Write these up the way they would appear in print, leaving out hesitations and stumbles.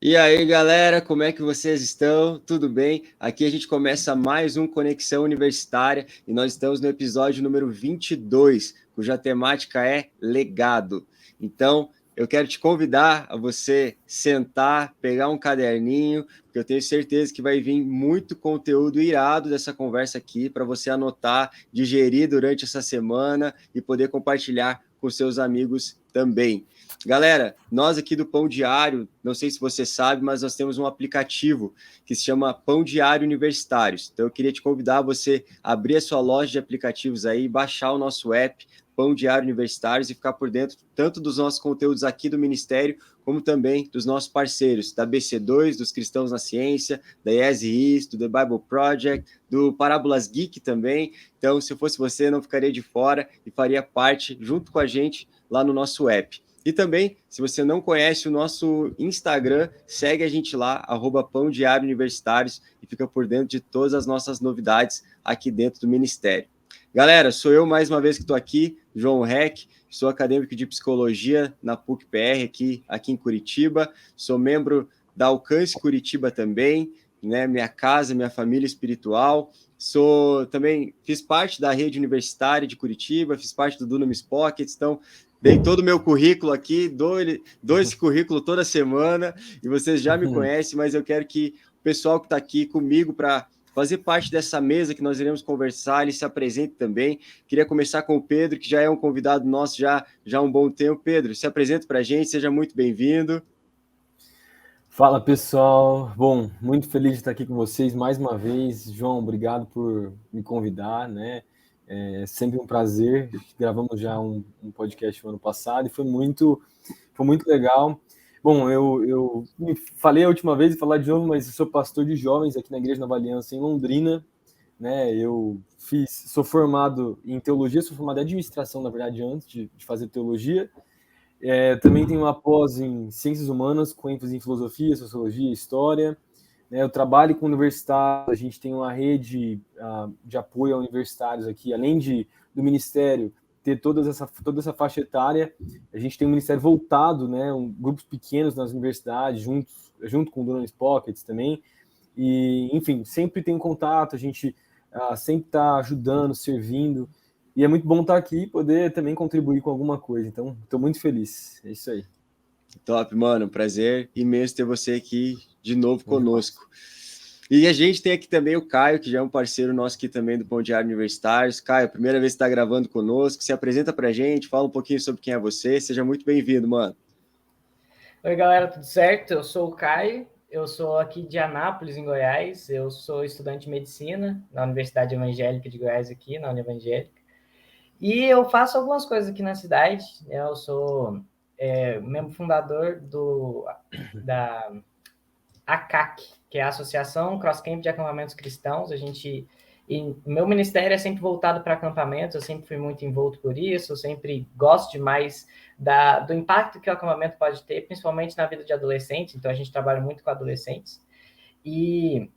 E aí, galera, como é que vocês estão? Tudo bem? Aqui a gente começa mais um Conexão Universitária e nós estamos no episódio número 22, cuja temática é legado. Então, eu quero te convidar a você sentar, pegar um caderninho, porque eu tenho certeza que vai vir muito conteúdo irado dessa conversa aqui para você anotar, digerir durante essa semana e poder compartilhar com seus amigos também. Galera, nós aqui do Pão Diário, não sei se você sabe, mas nós temos um aplicativo que se chama Pão Diário Universitários. Então eu queria te convidar a você abrir a sua loja de aplicativos aí, baixar o nosso app Pão Diário Universitários e ficar por dentro tanto dos nossos conteúdos aqui do Ministério, como também dos nossos parceiros, da BC2, dos Cristãos na Ciência, da ESRIS, do The Bible Project, do Parábolas Geek também. Então, se eu fosse você, não ficaria de fora e faria parte junto com a gente lá no nosso app. E também, se você não conhece o nosso Instagram, segue a gente lá, @Pão Diário Universitários, e fica por dentro de todas as nossas novidades aqui dentro do Ministério. Galera, sou eu mais uma vez que estou aqui, João Reck, sou acadêmico de Psicologia na PUC-PR aqui em Curitiba, sou membro da Alcance Curitiba também, né, minha casa, minha família espiritual, também fiz parte da rede universitária de Curitiba, fiz parte do Dunamis Pockets, então dei todo o meu currículo aqui, dou esse currículo toda semana, e vocês já me conhecem, mas eu quero que o pessoal que está aqui comigo para fazer parte dessa mesa que nós iremos conversar, ele se apresente também. Queria começar com o Pedro, que já é um convidado nosso já há um bom tempo. Pedro, se apresente para a gente, seja muito bem-vindo. Fala, pessoal. Bom, muito feliz de estar aqui com vocês mais uma vez. João, obrigado por me convidar, né? É sempre um prazer. Gravamos já um podcast no ano passado e foi muito legal. Bom, eu me falei a última vez e falar de novo, mas eu sou pastor de jovens aqui na Igreja Nova Aliança em Londrina, né? Sou formado em teologia, sou formado em administração, na verdade, antes de fazer teologia. Também tenho uma pós em ciências humanas, com ênfase em filosofia, sociologia, história. Eu trabalho com universitários, a gente tem uma rede de apoio a universitários aqui, além do Ministério ter toda essa faixa etária, a gente tem um Ministério voltado, né, grupos pequenos nas universidades, junto com o Dunamis Pockets também, e, enfim, sempre tem um contato, a gente sempre está ajudando, servindo, e é muito bom estar aqui e poder também contribuir com alguma coisa. Então, estou muito feliz. É isso aí. Top, mano. Prazer imenso ter você aqui de novo conosco. E a gente tem aqui também o Caio, que já é um parceiro nosso aqui também do Pão Diário Universitários. Caio, primeira vez que está gravando conosco. Se apresenta para a gente, fala um pouquinho sobre quem é você. Seja muito bem-vindo, mano. Oi, galera, tudo certo? Eu sou o Caio. Eu sou aqui de Anápolis, em Goiás. Eu sou estudante de medicina na Universidade Evangélica de Goiás, aqui na Univangélica. E eu faço algumas coisas aqui na cidade. Eu sou membro fundador da ACAC, que é a Associação Cross Camp de Acampamentos Cristãos. Meu ministério é sempre voltado para acampamentos, eu sempre fui muito envolto por isso, eu sempre gosto demais do impacto que o acampamento pode ter, principalmente na vida de adolescentes, então a gente trabalha muito com adolescentes. E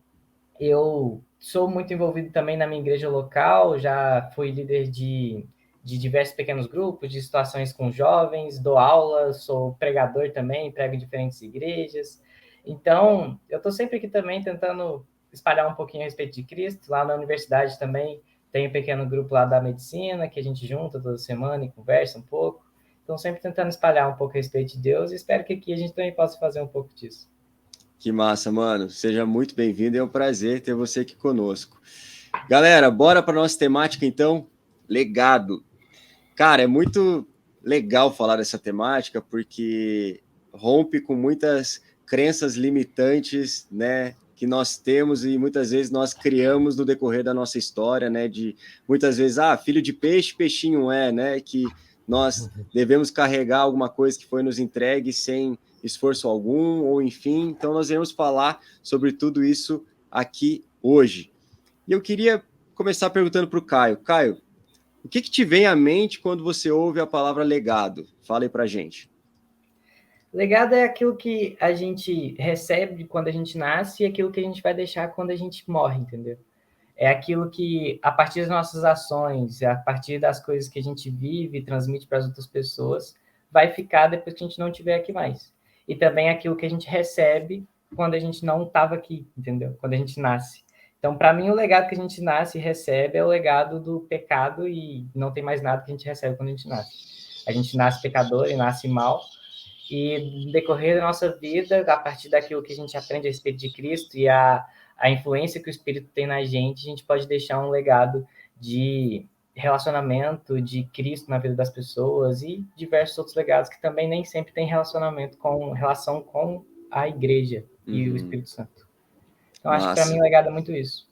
eu sou muito envolvido também na minha igreja local, já fui líder de diversos pequenos grupos, de situações com jovens, dou aula, sou pregador também, prego em diferentes igrejas. Então, eu estou sempre aqui também tentando espalhar um pouquinho a respeito de Cristo. Lá na universidade também tem um pequeno grupo lá da medicina, que a gente junta toda semana e conversa um pouco. Então, sempre tentando espalhar um pouco a respeito de Deus, e espero que aqui a gente também possa fazer um pouco disso. Que massa, mano. Seja muito bem-vindo, é um prazer ter você aqui conosco. Galera, bora para nossa temática, então? Legado. Cara, é muito legal falar dessa temática, porque rompe com muitas crenças limitantes, né, que nós temos e muitas vezes nós criamos no decorrer da nossa história, né, de muitas vezes, filho de peixe, peixinho é, né, que nós devemos carregar alguma coisa que foi nos entregue sem esforço algum, ou enfim. Então nós iremos falar sobre tudo isso aqui hoje. E eu queria começar perguntando para o Caio. Caio, o que te vem à mente quando você ouve a palavra legado? Fala aí pra gente. Legado é aquilo que a gente recebe quando a gente nasce e aquilo que a gente vai deixar quando a gente morre, entendeu? É aquilo que, a partir das nossas ações, a partir das coisas que a gente vive e transmite para as outras pessoas, vai ficar depois que a gente não estiver aqui mais. e também aquilo que a gente recebe quando a gente não estava aqui, entendeu? Quando a gente nasce. Então, para mim, o legado que a gente nasce e recebe é o legado do pecado e não tem mais nada que a gente recebe quando a gente nasce. A gente nasce pecador e nasce mal, e no decorrer da nossa vida, a partir daquilo que a gente aprende a respeito de Cristo e a influência que o Espírito tem na gente, a gente pode deixar um legado de relacionamento, de Cristo na vida das pessoas e diversos outros legados que também nem sempre têm relação com a igreja e o Espírito Santo. Então, acho que para mim o legado é muito isso.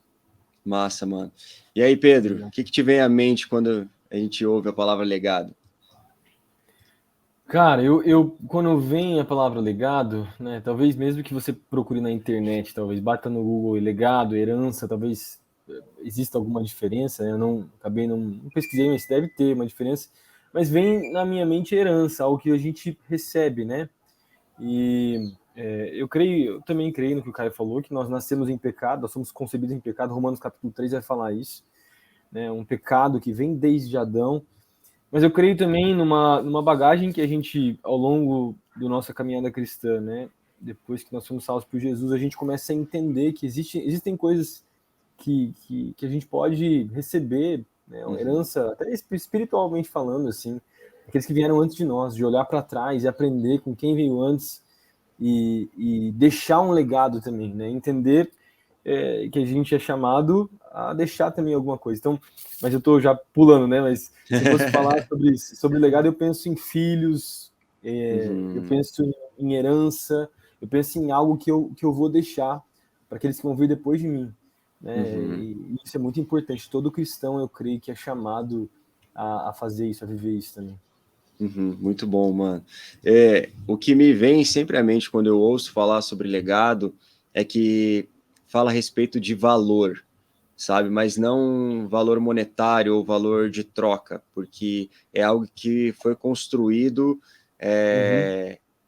Massa, mano. E aí, Pedro, o que te vem à mente quando a gente ouve a palavra legado? Cara, quando vem a palavra legado, né, talvez mesmo que você procure na internet, talvez bata no Google legado, herança, talvez exista alguma diferença, né? Eu não pesquisei, mas deve ter uma diferença, mas vem na minha mente herança, algo que a gente recebe, né? E eu também creio no que o Caio falou, que nós nascemos em pecado, nós somos concebidos em pecado, Romanos capítulo 3 vai falar isso, né? Um pecado que vem desde Adão. Mas eu creio também numa bagagem que a gente, ao longo da nossa caminhada cristã, né, depois que nós somos salvos por Jesus, a gente começa a entender que existem coisas que a gente pode receber, né, uma herança, até espiritualmente falando, assim, aqueles que vieram antes de nós, de olhar para trás e aprender com quem veio antes e deixar um legado também, né, entender que a gente é chamado a deixar também alguma coisa. Então, mas eu estou já pulando, né? Mas se eu fosse falar sobre legado, eu penso em filhos, eu penso em herança, eu penso em algo que eu vou deixar para aqueles que vão vir depois de mim. Né? E isso é muito importante. Todo cristão, eu creio que é chamado a fazer isso, a viver isso também. Muito bom, mano. O que me vem sempre à mente quando eu ouço falar sobre legado é que fala a respeito de valor, sabe? Mas não valor monetário ou valor de troca, porque é algo que foi construído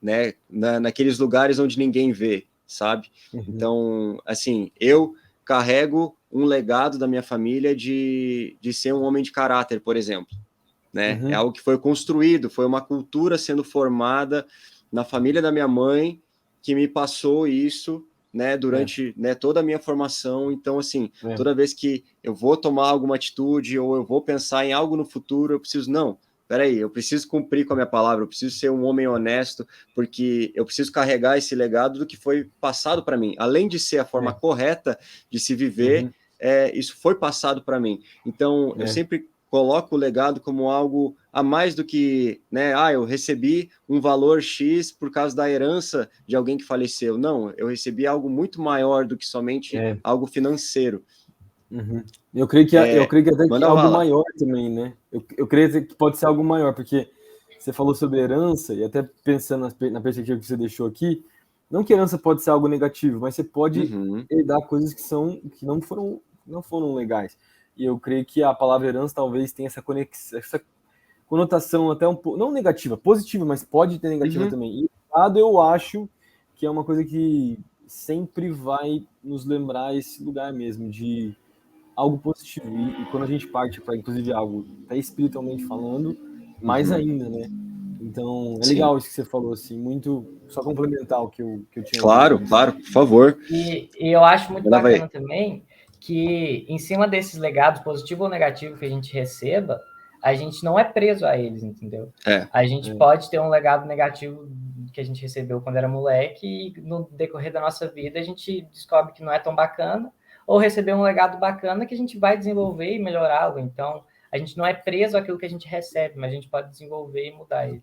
né, naqueles lugares onde ninguém vê, sabe? Então, assim, eu carrego um legado da minha família de ser um homem de caráter, por exemplo. Né? É algo que foi construído, foi uma cultura sendo formada na família da minha mãe que me passou isso, né, durante né, toda a minha formação. Então, assim, toda vez que eu vou tomar alguma atitude ou eu vou pensar em algo no futuro, eu preciso, peraí, eu preciso cumprir com a minha palavra, eu preciso ser um homem honesto, porque eu preciso carregar esse legado do que foi passado para mim. Além de ser a forma correta de se viver, isso foi passado para mim. Então, eu sempre coloco o legado como algo a mais do que, né, eu recebi um valor X por causa da herança de alguém que faleceu. Não, eu recebi algo muito maior do que somente algo financeiro. Eu creio que até que algo maior também, né? Eu creio que pode ser algo maior, porque você falou sobre herança, e até pensando na perspectiva que você deixou aqui, não que herança pode ser algo negativo, mas você pode herdar coisas que não foram legais. E eu creio que a palavra herança talvez tenha essa conotação até um pouco, não negativa, positiva, mas pode ter negativa também. E legado eu acho que é uma coisa que sempre vai nos lembrar esse lugar mesmo, de algo positivo. E quando a gente parte para, inclusive, algo até espiritualmente falando, mais ainda, né? Então, é legal isso que você falou, assim, muito só complementar o que eu tinha. Claro, por favor. E eu acho muito bacana também que, em cima desses legados, positivo ou negativo, que a gente receba, a gente não é preso a eles, entendeu? A gente pode ter um legado negativo que a gente recebeu quando era moleque e no decorrer da nossa vida a gente descobre que não é tão bacana, ou receber um legado bacana que a gente vai desenvolver e melhorá-lo. Então, a gente não é preso àquilo que a gente recebe, mas a gente pode desenvolver e mudar ele.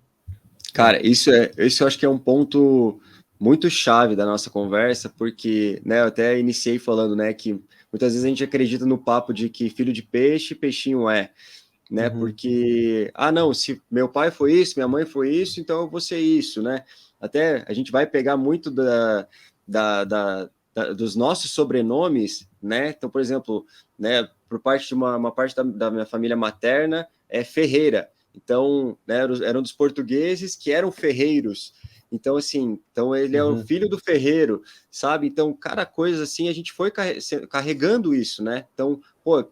Cara, isso eu acho que é um ponto muito chave da nossa conversa, porque, né, eu até iniciei falando, né, que muitas vezes a gente acredita no papo de que filho de peixe, peixinho é, né, porque, não, se meu pai foi isso, minha mãe foi isso, então eu vou ser isso, né, até a gente vai pegar muito dos nossos sobrenomes, né, então, por exemplo, né, por parte de uma parte da minha família materna é Ferreira, então, né, eram dos portugueses que eram ferreiros. Então, assim, ele é o filho do ferreiro, sabe? Então, cada coisa assim, a gente foi carregando isso, né? Então,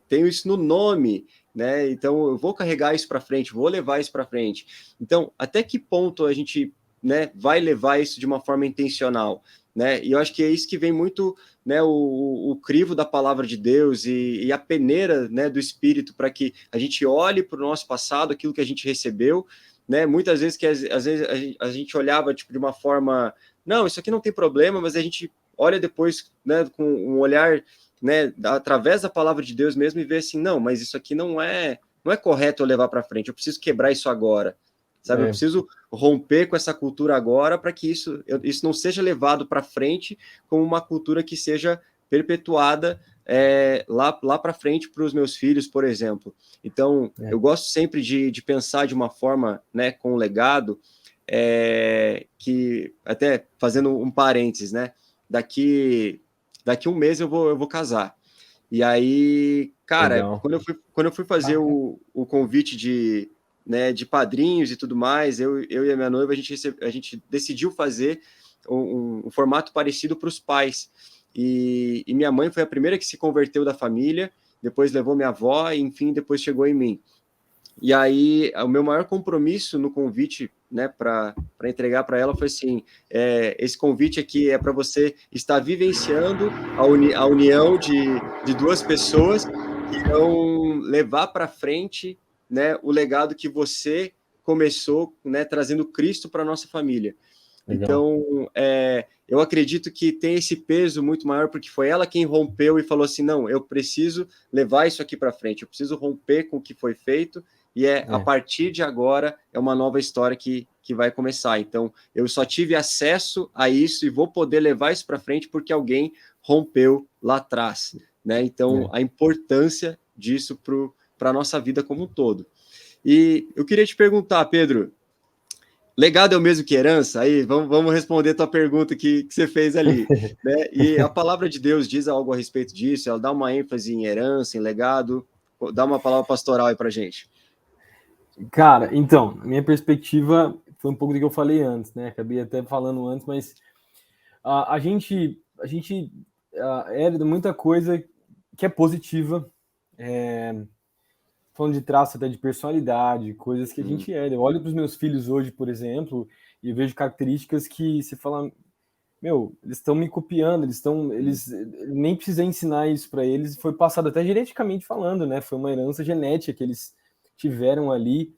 tenho isso no nome, né? Então, eu vou carregar isso para frente, vou levar isso para frente. Então, até que ponto a gente né, vai levar isso de uma forma intencional, né? E eu acho que é isso que vem muito, né, o crivo da palavra de Deus e a peneira, né, do Espírito, para que a gente olhe para o nosso passado, aquilo que a gente recebeu, né? Muitas vezes que às vezes a gente olhava tipo de uma forma, não, isso aqui não tem problema, mas a gente olha depois, né, com um olhar, né, através da palavra de Deus mesmo e vê assim, não, mas isso aqui não é correto eu levar para frente, eu preciso quebrar isso agora, sabe? Eu preciso romper com essa cultura agora para que isso não seja levado para frente como uma cultura que seja perpetuada lá para frente para os meus filhos, por exemplo. Então, eu gosto sempre de pensar de uma forma, né, com o legado, que, até fazendo um parênteses, né, daqui um mês eu vou casar. E aí, cara, quando eu fui fazer o convite de padrinhos e tudo mais, eu e a minha noiva, a gente decidiu fazer um formato parecido para os pais. E minha mãe foi a primeira que se converteu da família, depois levou minha avó, e enfim, depois chegou em mim. E aí, o meu maior compromisso no convite, né, para entregar para ela foi assim: esse convite aqui é para você estar vivenciando a união de duas pessoas que irão levar para frente, né, o legado que você começou, né, trazendo Cristo para a nossa família. Legal. Então, eu acredito que tem esse peso muito maior, porque foi ela quem rompeu e falou assim, não, eu preciso levar isso aqui para frente, eu preciso romper com o que foi feito, e a partir de agora é uma nova história que vai começar. Então, eu só tive acesso a isso e vou poder levar isso para frente porque alguém rompeu lá atrás, né? Então, a importância disso para a nossa vida como um todo. E eu queria te perguntar, Pedro, legado é o mesmo que herança? Aí, vamos responder a tua pergunta que você fez ali, né? E a palavra de Deus diz algo a respeito disso, ela dá uma ênfase em herança, em legado. Dá uma palavra pastoral aí pra gente. Cara, então, minha perspectiva foi um pouco do que eu falei antes, né? Acabei até falando antes, mas a gente herda muita coisa que é positiva, falando de traço até de personalidade, coisas que a gente herda. Eu olho para os meus filhos hoje, por exemplo, e vejo características que você fala, meu, eles estão me copiando, eles nem precisei ensinar isso para eles, foi passado até geneticamente falando, né? Foi uma herança genética que eles tiveram ali,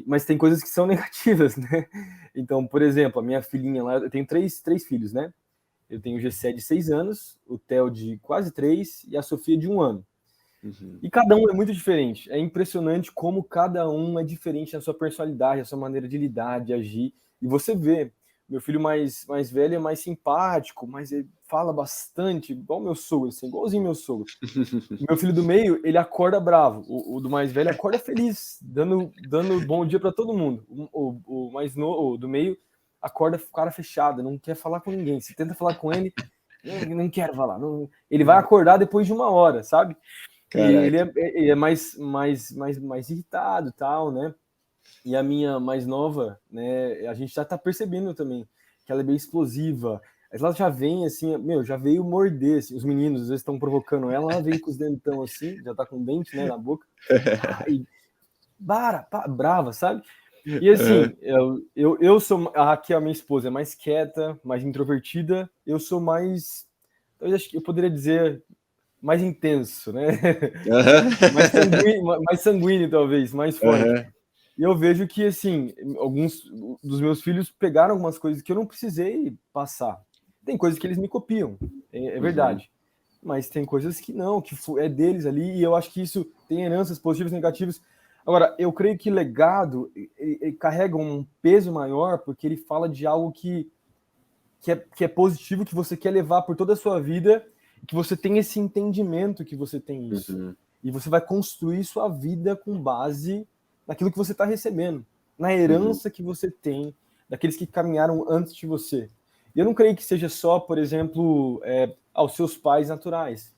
mas tem coisas que são negativas, né? Então, por exemplo, a minha filhinha lá, eu tenho três filhos, né? Eu tenho o Gessé de 6 anos, o Theo de quase 3 e a Sofia de 1 ano. E cada um é muito diferente. É impressionante como cada um é diferente na sua personalidade, na sua maneira de lidar, de agir. E você vê, meu filho mais velho é mais simpático, mas ele fala bastante, igual meu sogro, assim, igualzinho meu sogro. Meu filho do meio, ele acorda bravo. O do mais velho acorda feliz, dando bom dia para todo mundo. O mais novo, o do meio, acorda cara fechado, não quer falar com ninguém. Se tenta falar com ele, não quero falar. Não, ele vai acordar depois de 1 hora, sabe? Caraca. E ele é mais irritado e tal, né? E a minha mais nova, né? A gente já tá percebendo também que ela é bem explosiva. Ela já vem assim, já veio morder. Assim, os meninos às vezes estão provocando ela vem com os dentão assim, já tá com dente, né, na boca. E brava, sabe? E assim, eu sou. Aqui a minha esposa é mais quieta, mais introvertida. Eu sou mais. Eu acho que eu poderia dizer mais intenso, né? Mais sanguíneo, talvez, mais forte. E eu vejo que, assim, alguns dos meus filhos pegaram algumas coisas que eu não precisei passar. Tem coisas que eles me copiam, é verdade. Mas tem coisas que não, que é deles ali, e eu acho que isso tem heranças positivas e negativas. Agora, eu creio que legado ele carrega um peso maior, porque ele fala de algo que é positivo, que você quer levar por toda a sua vida, que você tem esse entendimento que você tem isso. E você vai construir sua vida com base naquilo que você está recebendo, na herança que você tem, daqueles que caminharam antes de você. E eu não creio que seja só, por exemplo, aos seus pais naturais,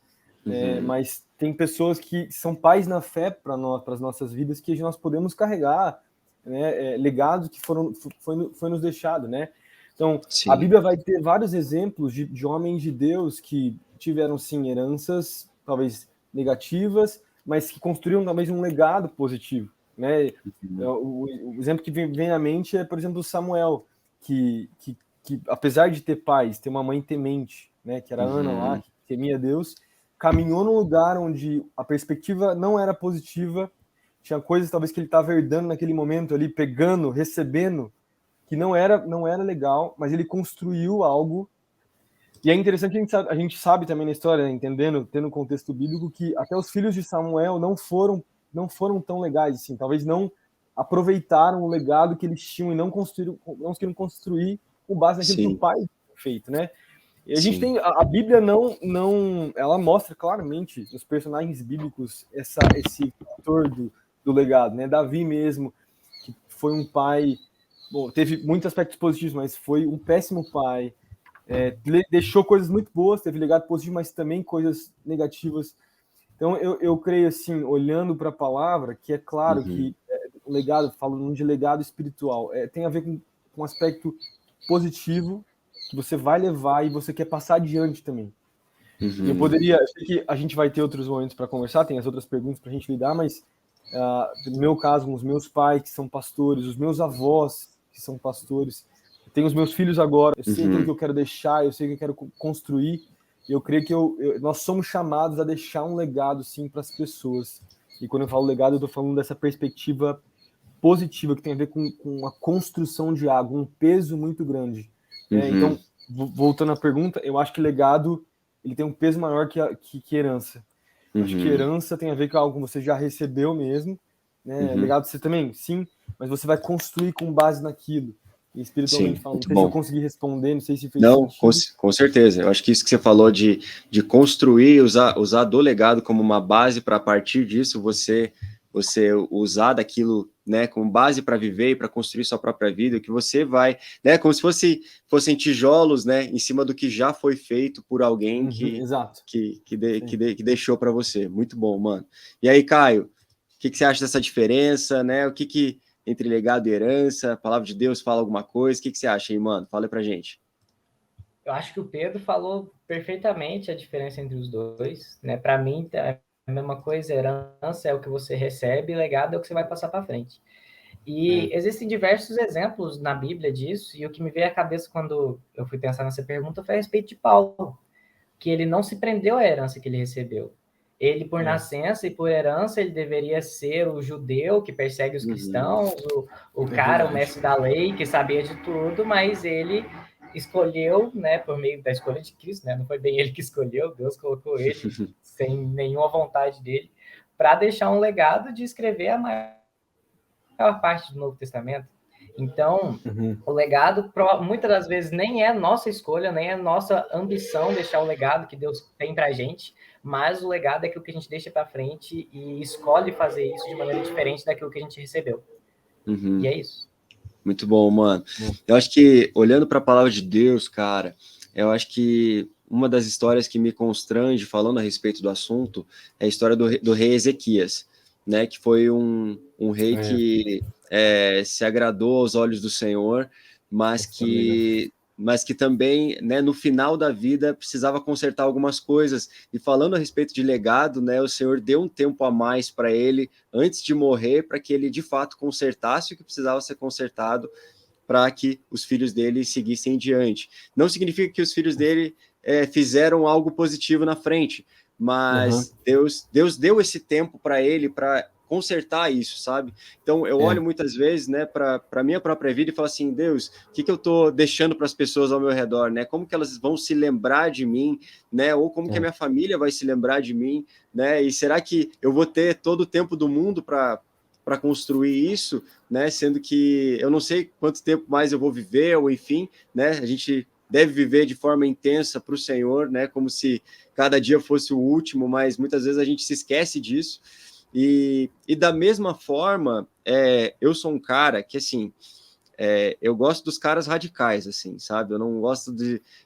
mas tem pessoas que são pais na fé para as nossas vidas, que nós podemos carregar, né, legados que foi nos deixado, né? Então, sim, a Bíblia vai ter vários exemplos de homens de Deus que tiveram, sim, heranças, talvez negativas, mas que construíram talvez um legado positivo. né? O exemplo que vem à mente é, por exemplo, Samuel, que apesar de ter pais, ter uma mãe temente, né, que era Ana lá, que temia Deus, caminhou num lugar onde a perspectiva não era positiva, tinha coisas talvez que ele estava herdando naquele momento ali, pegando, recebendo, que não era legal, mas ele construiu algo. E é interessante, a gente sabe também na história, né, entendendo, tendo o contexto bíblico, que até os filhos de Samuel não foram tão legais, assim, talvez não aproveitaram o legado que eles tinham e não conseguiram construir com base naquilo que o pai tinha feito, né? E a gente tem, a Bíblia ela mostra claramente nos personagens bíblicos esse fator do legado, né? Davi mesmo, que foi um pai, bom, teve muitos aspectos positivos, mas foi um péssimo pai, deixou coisas muito boas, teve legado positivo, mas também coisas negativas. Então eu creio assim, olhando para a palavra, que é claro que o legado, falando de legado espiritual, tem a ver com um aspecto positivo que você vai levar e você quer passar adiante também. Eu sei que a gente vai ter outros momentos para conversar, tem as outras perguntas para a gente lidar, mas no meu caso, os meus pais que são pastores, os meus avós que são pastores, eu tenho os meus filhos agora, eu sei aquilo que eu quero deixar, eu sei o que eu quero construir, e eu creio que nós somos chamados a deixar um legado, sim, para as pessoas. E quando eu falo legado, eu estou falando dessa perspectiva positiva, que tem a ver com a construção de algo, um peso muito grande. Então, voltando à pergunta, eu acho que legado ele tem um peso maior que herança. Acho que herança tem a ver com algo que você já recebeu mesmo, né? Legado você também, sim, mas você vai construir com base naquilo. E espiritualmente falando, não sei se eu consegui responder, não sei se fez sentido. Não, com certeza. Eu acho que isso que você falou de construir, usar do legado como uma base para, a partir disso, você usar daquilo, né, como base para viver e para construir sua própria vida, que você vai, né, como se fossem tijolos, né, em cima do que já foi feito por alguém que deixou para você. Muito bom, mano. E aí, Caio, o que você acha dessa diferença, né? Entre legado e herança, a palavra de Deus fala alguma coisa? O que você acha aí, mano? Fala aí pra gente. Eu acho que o Pedro falou perfeitamente a diferença entre os dois, né? Para mim, a mesma coisa, herança é o que você recebe, legado é o que você vai passar para frente. E existem diversos exemplos na Bíblia disso, e o que me veio à cabeça quando eu fui pensar nessa pergunta foi a respeito de Paulo, que ele não se prendeu à herança que ele recebeu. Ele, por nascença e por herança, ele deveria ser o judeu que persegue os cristãos, o cara, o mestre da lei, que sabia de tudo, mas ele escolheu, né, por meio da escolha de Cristo, né, não foi bem ele que escolheu, Deus colocou ele sem nenhuma vontade dele, para deixar um legado de escrever a maior parte do Novo Testamento. Então, o legado, muitas das vezes, nem é nossa escolha, nem é nossa ambição deixar o legado que Deus tem para a gente, mas o legado é aquilo que a gente deixa para frente e escolhe fazer isso de maneira diferente daquilo que a gente recebeu. E é isso. Muito bom, mano. Eu acho que, olhando para a palavra de Deus, cara, eu acho que uma das histórias que me constrange, falando a respeito do assunto, é a história do rei Ezequias, né? Que foi um rei que se agradou aos olhos do Senhor, mas que também, né, no final da vida, precisava consertar algumas coisas. E falando a respeito de legado, né, o Senhor deu um tempo a mais para ele, antes de morrer, para que ele, de fato, consertasse o que precisava ser consertado, para que os filhos dele seguissem em diante. Não significa que os filhos dele fizeram algo positivo na frente, mas Deus deu esse tempo para ele, para consertar isso, sabe? Então eu olho muitas vezes, né, para a minha própria vida e falo assim, Deus, o que eu estou deixando para as pessoas ao meu redor, né? Como que elas vão se lembrar de mim, né? Ou como que a minha família vai se lembrar de mim, né? E será que eu vou ter todo o tempo do mundo para construir isso, né? Sendo que eu não sei quanto tempo mais eu vou viver, ou enfim, né? A gente deve viver de forma intensa para o Senhor, né? Como se cada dia fosse o último, mas muitas vezes a gente se esquece disso. E da mesma forma, eu sou um cara que, assim, eu gosto dos caras radicais, assim, sabe? Eu não gosto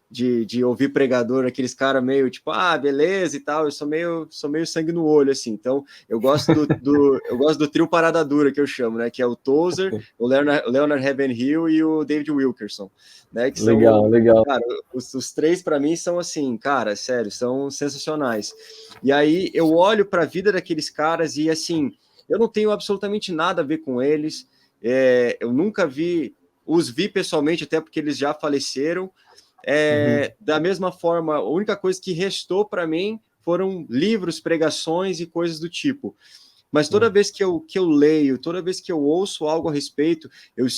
de ouvir pregador, aqueles caras meio tipo, beleza e tal. Eu sou meio sangue no olho, assim. Então, eu gosto eu gosto do trio Parada Dura, que eu chamo, né? Que é o Tozer, o Leonard Ravenhill e o David Wilkerson, né? Que legal. Cara, os três, para mim, são assim, cara, sério, são sensacionais. E aí, eu olho para a vida daqueles caras e, assim, eu não tenho absolutamente nada a ver com eles, eu nunca os vi pessoalmente, até porque eles já faleceram. Da mesma forma, a única coisa que restou para mim foram livros, pregações e coisas do tipo. Mas toda vez que eu leio, toda vez que eu ouço algo a respeito, eu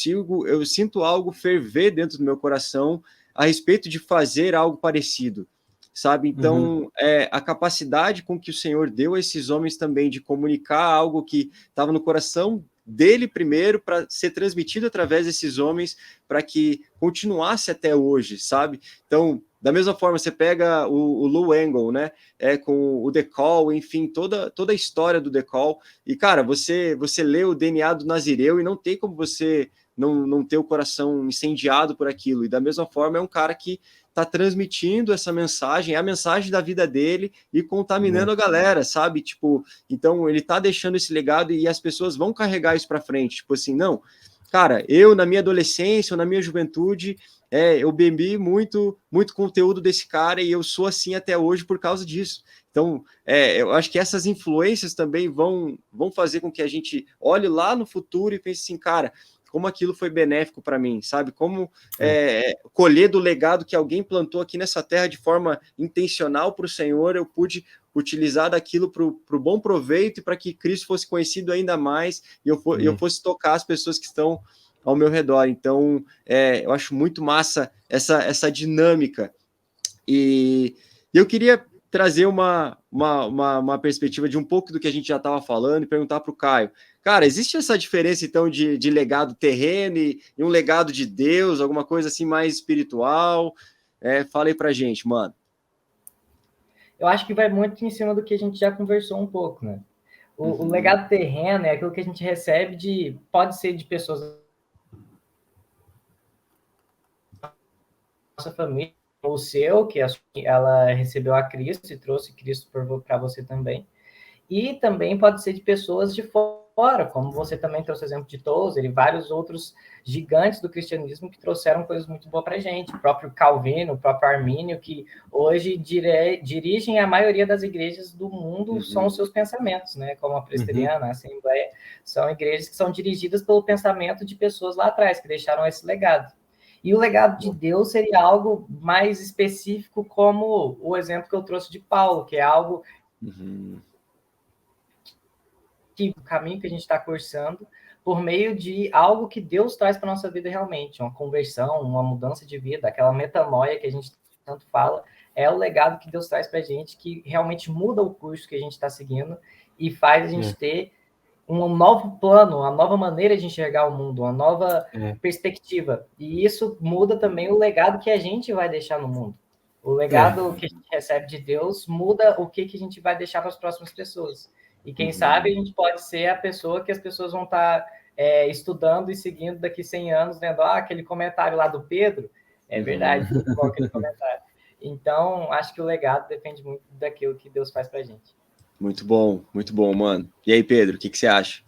sinto algo ferver dentro do meu coração a respeito de fazer algo parecido, sabe? Então, a capacidade com que o Senhor deu a esses homens também de comunicar algo que estava no coração dele primeiro, para ser transmitido através desses homens, para que continuasse até hoje, sabe? Então, da mesma forma, você pega o Lou Engle, né? Com o The Call, enfim, toda a história do The Call. E, cara, você lê o DNA do Nazireu e não tem como você não ter o coração incendiado por aquilo. E da mesma forma, é um cara que está transmitindo essa mensagem, é a mensagem da vida dele e contaminando a galera, sabe? Tipo, então ele está deixando esse legado e as pessoas vão carregar isso para frente. Tipo assim, não, cara, eu na minha adolescência ou na minha juventude, eu bebi muito conteúdo desse cara e eu sou assim até hoje por causa disso. Então, eu acho que essas influências também vão fazer com que a gente olhe lá no futuro e pense assim, cara, como aquilo foi benéfico para mim, sabe? Como colher do legado que alguém plantou aqui nessa terra de forma intencional para o Senhor, eu pude utilizar daquilo para o bom proveito e para que Cristo fosse conhecido ainda mais e eu fosse tocar as pessoas que estão ao meu redor. Então, eu acho muito massa essa dinâmica. E eu queria trazer uma perspectiva de um pouco do que a gente já estava falando e perguntar para o Caio. Cara, existe essa diferença, então, de legado terreno e um legado de Deus, alguma coisa assim mais espiritual? Fala aí pra gente, mano. Eu acho que vai muito em cima do que a gente já conversou um pouco, né? O legado terreno é aquilo que a gente recebe pode ser de pessoas da nossa família, ou o seu, que ela recebeu a Cristo e trouxe Cristo para você também. E também pode ser de pessoas de fora, como você também trouxe o exemplo de Tozer e vários outros gigantes do cristianismo que trouxeram coisas muito boas para a gente. O próprio Calvino, o próprio Armínio, que hoje dirigem a maioria das igrejas do mundo, são os seus pensamentos, né? Como a Presbiteriana, a Assembleia, são igrejas que são dirigidas pelo pensamento de pessoas lá atrás, que deixaram esse legado. E o legado de Deus seria algo mais específico, como o exemplo que eu trouxe de Paulo, que é algo que o caminho que a gente está cursando por meio de algo que Deus traz para a nossa vida realmente, uma conversão, uma mudança de vida, aquela metanoia que a gente tanto fala, é o legado que Deus traz para a gente, que realmente muda o curso que a gente está seguindo e faz a gente ter um novo plano, uma nova maneira de enxergar o mundo, uma nova perspectiva. E isso muda também o legado que a gente vai deixar no mundo. O legado que a gente recebe de Deus muda o que a gente vai deixar para as próximas pessoas. E quem sabe a gente pode ser a pessoa que as pessoas vão estar estudando e seguindo daqui 100 anos, vendo aquele comentário lá do Pedro, verdade, muito bom aquele comentário. Então, acho que o legado depende muito daquilo que Deus faz para a gente. Muito bom, mano. E aí, Pedro, o que você acha?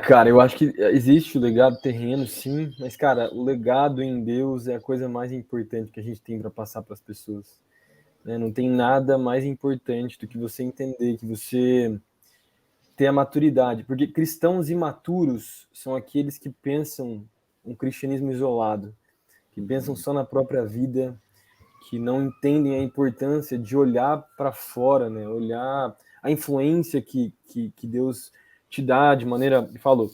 Cara, eu acho que existe o legado terreno, sim, mas, cara, o legado em Deus é a coisa mais importante que a gente tem para passar para as pessoas. Não tem nada mais importante do que você entender, que você ter a maturidade, porque cristãos imaturos são aqueles que pensam um cristianismo isolado, que pensam só na própria vida, que não entendem a importância de olhar para fora, né? Olhar a influência que Deus te dá de maneira, falou,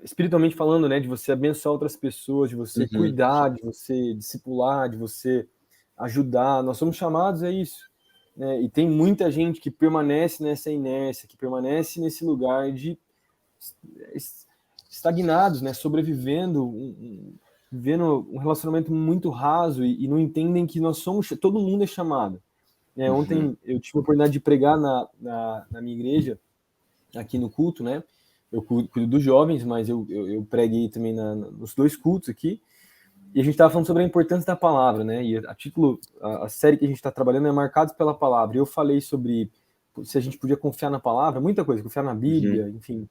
espiritualmente falando, né? De você abençoar outras pessoas, de você cuidar, de você discipular, de você ajudar. Nós somos chamados a isso, né? E tem muita gente que permanece nessa inércia, que permanece nesse lugar de estagnados, né? Sobrevivendo, vivendo um relacionamento muito raso e não entendem que nós somos, todo mundo é chamado. Ontem eu tive a oportunidade de pregar na minha igreja, aqui no culto, né? Eu cuido dos jovens, mas eu preguei também nos dois cultos aqui. E a gente estava falando sobre a importância da palavra, né? E a série que a gente está trabalhando é Marcados pela Palavra. E eu falei sobre se a gente podia confiar na palavra, muita coisa, confiar na Bíblia, enfim.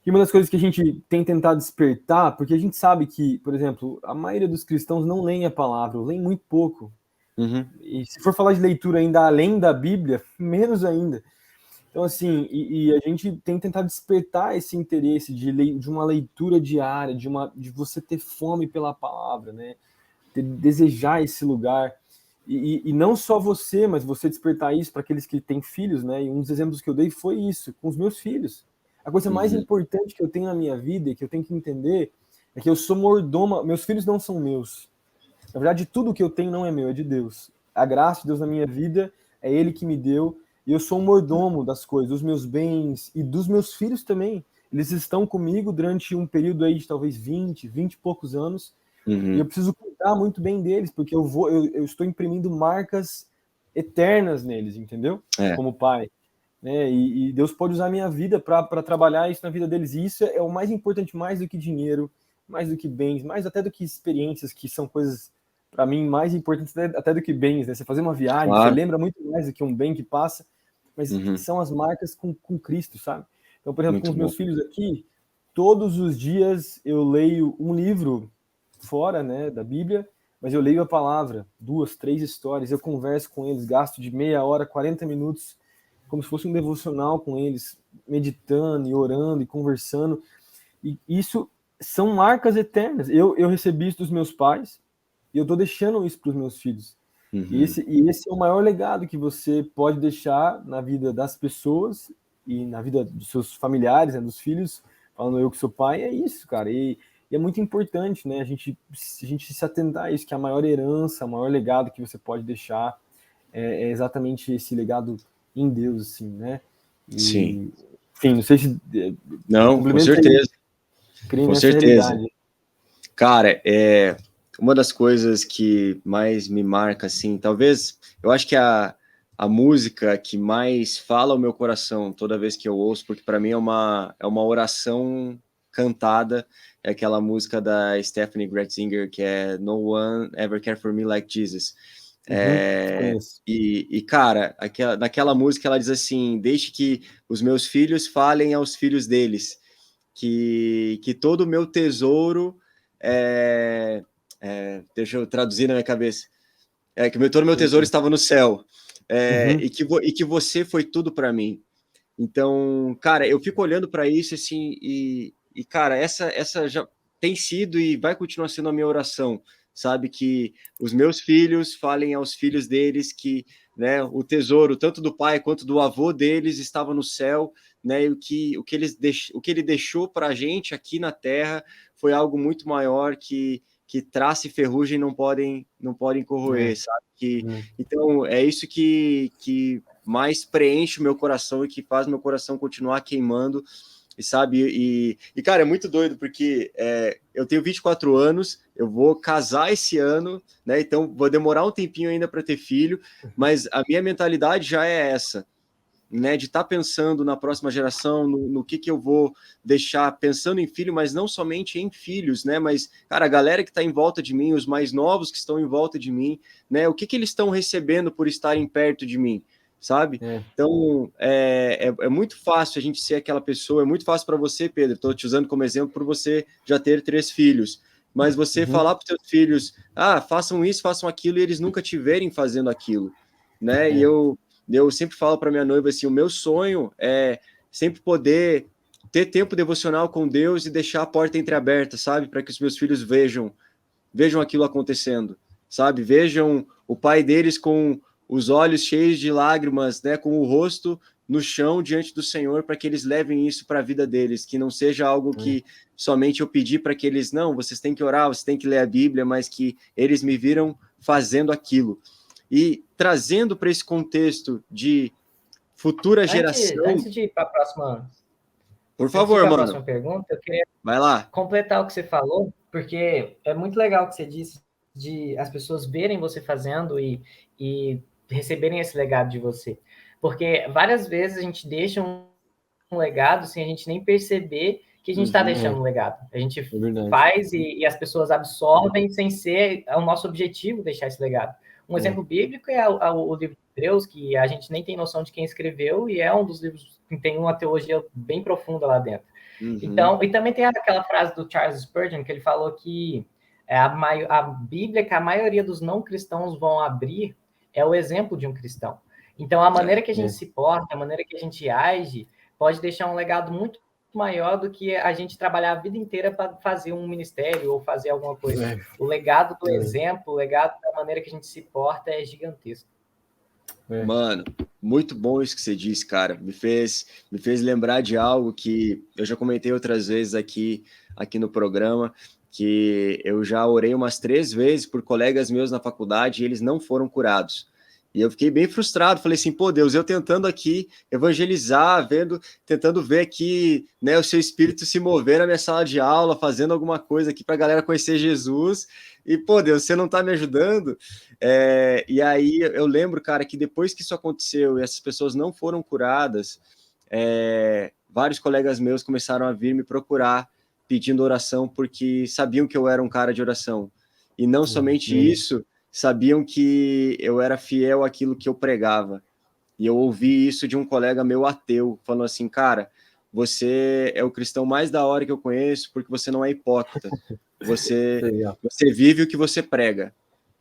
E uma das coisas que a gente tem tentado despertar, porque a gente sabe que, por exemplo, a maioria dos cristãos não leem a palavra, leem muito pouco. E se for falar de leitura ainda além da Bíblia, menos ainda. Então, assim, e a gente tem tentado despertar esse interesse de uma leitura diária, de você ter fome pela palavra, né? Desejar esse lugar. E não só você, mas você despertar isso para aqueles que têm filhos, né? E um dos exemplos que eu dei foi isso, com os meus filhos. A coisa mais importante que eu tenho na minha vida e que eu tenho que entender é que eu sou mordomo, meus filhos não são meus. Na verdade, tudo que eu tenho não é meu, é de Deus. A graça de Deus na minha vida é Ele que me deu, e eu sou um mordomo das coisas, dos meus bens e dos meus filhos também. Eles estão comigo durante um período aí de talvez 20 e poucos anos, e eu preciso cuidar muito bem deles, porque eu estou imprimindo marcas eternas neles, entendeu? Como pai. Né? E Deus pode usar a minha vida para trabalhar isso na vida deles. E isso é o mais importante, mais do que dinheiro, mais do que bens, mais até do que experiências, que são coisas, para mim, mais importantes até do que bens. Né? Você fazer uma viagem, Você lembra muito mais do que um bem que passa, mas são as marcas com Cristo, sabe? Então, por exemplo, muito com os meus filhos aqui, todos os dias eu leio um livro fora, né, da Bíblia, mas eu leio a palavra, 2, 3 histórias, eu converso com eles, gasto de meia hora, 40 minutos, como se fosse um devocional com eles, meditando e orando e conversando, e isso são marcas eternas. Eu recebi isso dos meus pais, e eu estou deixando isso para os meus filhos. E esse é o maior legado que você pode deixar na vida das pessoas e na vida dos seus familiares, né, dos filhos, falando eu que sou pai, é isso, cara. E é muito importante, né, a gente se atentar a isso, que a maior herança, o maior legado que você pode deixar é exatamente esse legado em Deus, assim, né? Sim. Enfim, não sei se... Não, com certeza. Com certeza. Realidade. Cara, uma das coisas que mais me marca, assim, talvez, eu acho que a música que mais fala ao meu coração toda vez que eu ouço, porque para mim é uma oração cantada, é aquela música da Stephanie Gretzinger, que é No One Ever Cared For Me Like Jesus. Cara, naquela música ela diz assim: deixe que os meus filhos falem aos filhos deles, que todo o meu tesouro deixa eu traduzir na minha cabeça, que todo o meu tesouro estava no céu, e que você foi tudo para mim. Então, cara, eu fico olhando para isso assim, e cara, essa já tem sido e vai continuar sendo a minha oração, sabe? Que os meus filhos falem aos filhos deles que, né, o tesouro, tanto do pai quanto do avô deles, estava no céu, né? E o que ele deixou para a gente aqui na Terra foi algo muito maior que traça e ferrugem não podem corroer, sabe? Então, é isso que mais preenche o meu coração e que faz meu coração continuar queimando, e sabe? E cara, é muito doido, porque eu tenho 24 anos, eu vou casar esse ano, né? Então vou demorar um tempinho ainda para ter filho, mas a minha mentalidade já é essa, né? De estar pensando na próxima geração, no que eu vou deixar, pensando em filho, mas não somente em filhos, né? Mas, cara, a galera que está em volta de mim, os mais novos que estão em volta de mim, né? O que eles estão recebendo por estarem perto de mim, sabe? Então, é muito fácil a gente ser aquela pessoa, é muito fácil para você, Pedro, estou te usando como exemplo por você já ter 3 filhos, mas você falar para os seus filhos, façam isso, façam aquilo, e eles nunca te verem fazendo aquilo, né? E eu sempre falo para minha noiva assim, o meu sonho é sempre poder ter tempo devocional com Deus e deixar a porta entreaberta, sabe? Para que os meus filhos vejam aquilo acontecendo, sabe? Vejam o pai deles com os olhos cheios de lágrimas, né? Com o rosto no chão diante do Senhor, para que eles levem isso para a vida deles, que não seja algo que somente eu pedi para que eles, não, vocês têm que orar, vocês têm que ler a Bíblia, mas que eles me viram fazendo aquilo. E trazendo para esse contexto de futura geração... Antes de ir para a próxima... Por favor, mano. Próxima pergunta, eu queria vai lá. Completar o que você falou, porque é muito legal o que você disse de as pessoas verem você fazendo e receberem esse legado de você. Porque várias vezes a gente deixa um legado sem a gente nem perceber que a gente está deixando um legado. A gente faz e as pessoas absorvem sem ser o nosso objetivo deixar esse legado. Um exemplo bíblico é o livro de Hebreus, que a gente nem tem noção de quem escreveu, e é um dos livros que tem uma teologia bem profunda lá dentro. Então, e também tem aquela frase do Charles Spurgeon, que ele falou que a Bíblia que a maioria dos não cristãos vão abrir é o exemplo de um cristão. Então, a maneira que a gente se porta, a maneira que a gente age, pode deixar um legado muito maior do que a gente trabalhar a vida inteira para fazer um ministério ou fazer alguma coisa. O legado do exemplo, o legado da maneira que a gente se porta é gigantesco. Mano, muito bom isso que você disse, cara. Me fez lembrar de algo que eu já comentei outras vezes aqui no programa, que eu já orei umas 3 vezes por colegas meus na faculdade e eles não foram curados. E eu fiquei bem frustrado, falei assim, pô, Deus, eu tentando aqui evangelizar, tentando ver aqui, né, o seu espírito se mover na minha sala de aula, fazendo alguma coisa aqui para a galera conhecer Jesus, e, pô, Deus, você não tá me ajudando? E aí eu lembro, cara, que depois que isso aconteceu e essas pessoas não foram curadas, vários colegas meus começaram a vir me procurar pedindo oração, porque sabiam que eu era um cara de oração. E não somente isso, sabiam que eu era fiel àquilo que eu pregava. E eu ouvi isso de um colega meu ateu, falando assim, cara, você é o cristão mais da hora que eu conheço, porque você não é hipócrita. Você vive o que você prega.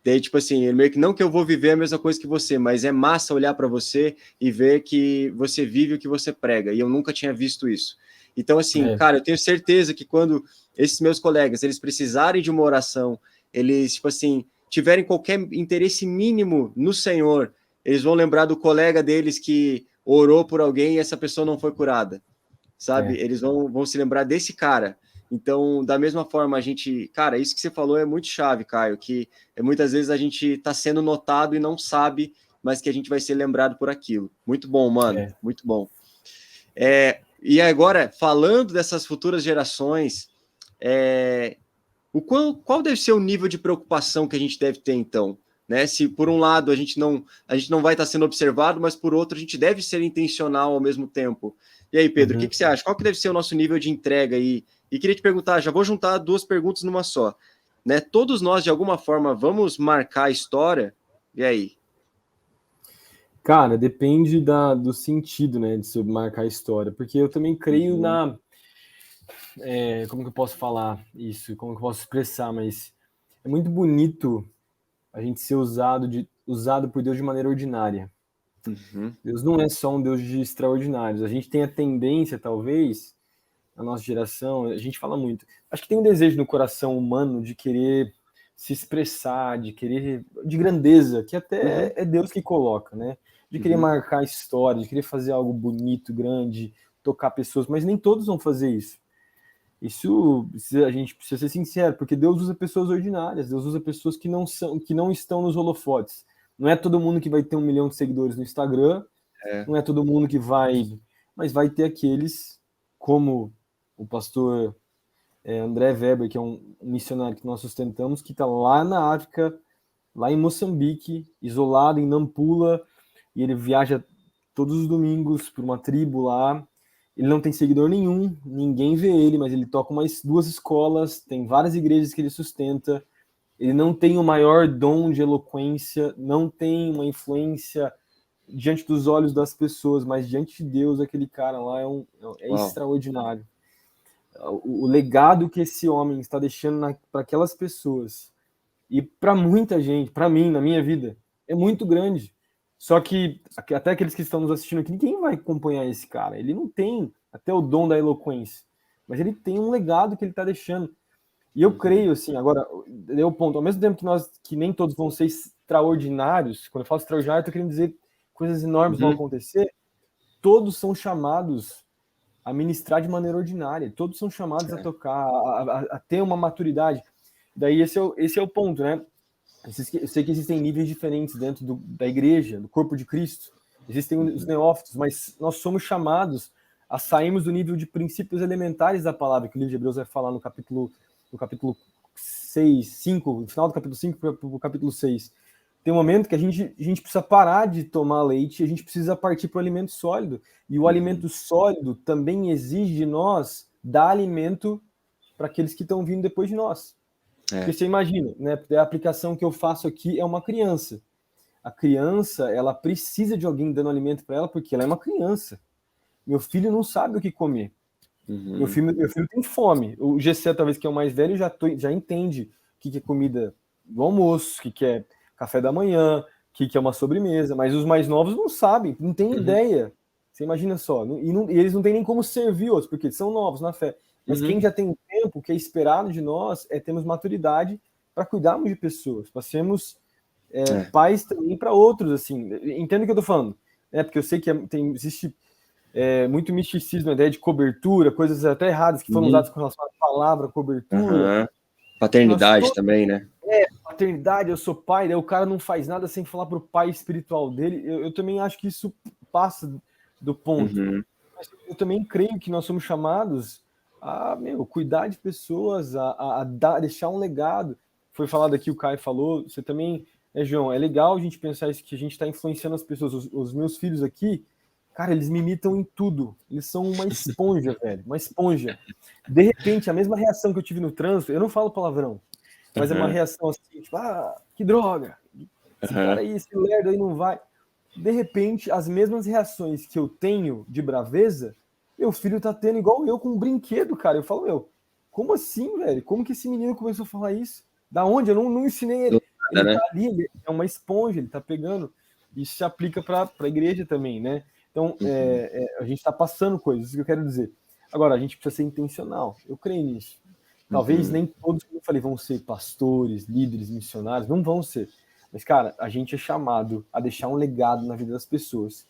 Daí, tipo assim, meio que não que eu vou viver a mesma coisa que você, mas é massa olhar para você e ver que você vive o que você prega. E eu nunca tinha visto isso. Então, assim, cara, eu tenho certeza que quando esses meus colegas, eles precisarem de uma oração, eles, tipo assim, tiverem qualquer interesse mínimo no Senhor, eles vão lembrar do colega deles que orou por alguém e essa pessoa não foi curada, sabe? Eles vão se lembrar desse cara. Então, da mesma forma, a gente... Cara, isso que você falou é muito chave, Caio, que muitas vezes a gente está sendo notado e não sabe, mas que a gente vai ser lembrado por aquilo. Muito bom, mano. Muito bom. E agora, falando dessas futuras gerações, qual deve ser o nível de preocupação que a gente deve ter, então? Né? Se, por um lado, a gente não vai estar sendo observado, mas, por outro, a gente deve ser intencional ao mesmo tempo. E aí, Pedro, o que você acha? Qual que deve ser o nosso nível de entrega aí? E queria te perguntar, já vou juntar 2 perguntas numa só. Né? Todos nós, de alguma forma, vamos marcar a história? E aí? Cara, depende do sentido, né, de se marcar a história, porque eu também creio na... como que eu posso falar isso? Como que eu posso expressar? Mas é muito bonito a gente ser usado por Deus de maneira ordinária. Deus não é só um Deus de extraordinários. A gente tem a tendência, talvez, na nossa geração, a gente fala muito, acho que tem um desejo no coração humano de querer se expressar, de grandeza, que até é Deus que coloca, né? De querer marcar a história, de querer fazer algo bonito, grande, tocar pessoas, mas nem todos vão fazer isso. Isso, a gente precisa ser sincero, porque Deus usa pessoas ordinárias, Deus usa pessoas que não estão nos holofotes. Não é todo mundo que vai ter 1 milhão de seguidores no Instagram, não é todo mundo que vai... Mas vai ter aqueles, como o pastor André Weber, que é um missionário que nós sustentamos, que está lá na África, lá em Moçambique, isolado em Nampula, e ele viaja todos os domingos por uma tribo lá. Ele não tem seguidor nenhum, ninguém vê ele, mas ele toca 2 escolas, tem várias igrejas que ele sustenta. Ele não tem o maior dom de eloquência, não tem uma influência diante dos olhos das pessoas, mas diante de Deus, aquele cara lá é extraordinário. O legado que esse homem está deixando para aquelas pessoas, e para muita gente, para mim, na minha vida, é muito grande. Só que até aqueles que estão nos assistindo aqui, ninguém vai acompanhar esse cara. Ele não tem até o dom da eloquência, mas ele tem um legado que ele está deixando. E eu creio, assim, agora, deu o ponto, ao mesmo tempo que nem todos vão ser extraordinários, quando eu falo extraordinário, eu estou querendo dizer coisas enormes vão acontecer, todos são chamados a ministrar de maneira ordinária, todos são chamados a tocar, a ter uma maturidade. Daí esse é o ponto, né? Eu sei que existem níveis diferentes dentro da igreja, do corpo de Cristo, existem os neófitos, mas nós somos chamados a sairmos do nível de princípios elementares da palavra, que o livro de Hebreus vai falar no capítulo 6, 5, no final do capítulo 5 para o capítulo 6. Tem um momento que a gente precisa parar de tomar leite e a gente precisa partir para o alimento sólido. E o alimento sólido também exige de nós dar alimento para aqueles que estão vindo depois de nós. Porque você imagina, né? A aplicação que eu faço aqui é uma criança. A criança, ela precisa de alguém dando alimento para ela porque ela é uma criança. Meu filho não sabe o que comer. Meu filho tem fome. O GC, talvez, que é o mais velho, já entende o que é comida do almoço, o que é café da manhã, que é uma sobremesa, mas os mais novos não sabem, não têm ideia. Você imagina só, e eles não têm nem como servir outros, porque eles são novos na fé. Mas quem já tem tempo, o que é esperado de nós é termos maturidade para cuidarmos de pessoas, para sermos pais também para outros, assim. Entendo o que eu tô falando, né? Porque eu sei que existe muito misticismo, a ideia de cobertura, coisas até erradas que foram usadas com relação à palavra cobertura. Paternidade também, né? Paternidade, eu sou pai, daí o cara não faz nada sem falar pro pai espiritual dele. Eu também acho que isso passa do ponto. Mas eu também creio que nós somos chamados a cuidar de pessoas, a deixar um legado. Foi falado aqui, o Caio falou, você também, João, é legal a gente pensar isso, que a gente está influenciando as pessoas. Os meus filhos aqui, cara, eles me imitam em tudo. Eles são uma esponja, velho, uma esponja. De repente, a mesma reação que eu tive no trânsito, eu não falo palavrão, mas é uma reação assim, tipo, que droga, esse cara aí, esse lerdo aí não vai. De repente, as mesmas reações que eu tenho de braveza, meu filho tá tendo igual eu com um brinquedo, cara. Eu falo, como assim, velho? Como que esse menino começou a falar isso? Da onde? Eu não ensinei ele. Ele tá ali, ele é uma esponja, ele tá pegando. Isso se aplica para a igreja também, né? Então, a gente tá passando coisas, isso que eu quero dizer. Agora, a gente precisa ser intencional. Eu creio nisso. Talvez nem todos, como eu falei, vão ser pastores, líderes, missionários, não vão ser. Mas, cara, a gente é chamado a deixar um legado na vida das pessoas.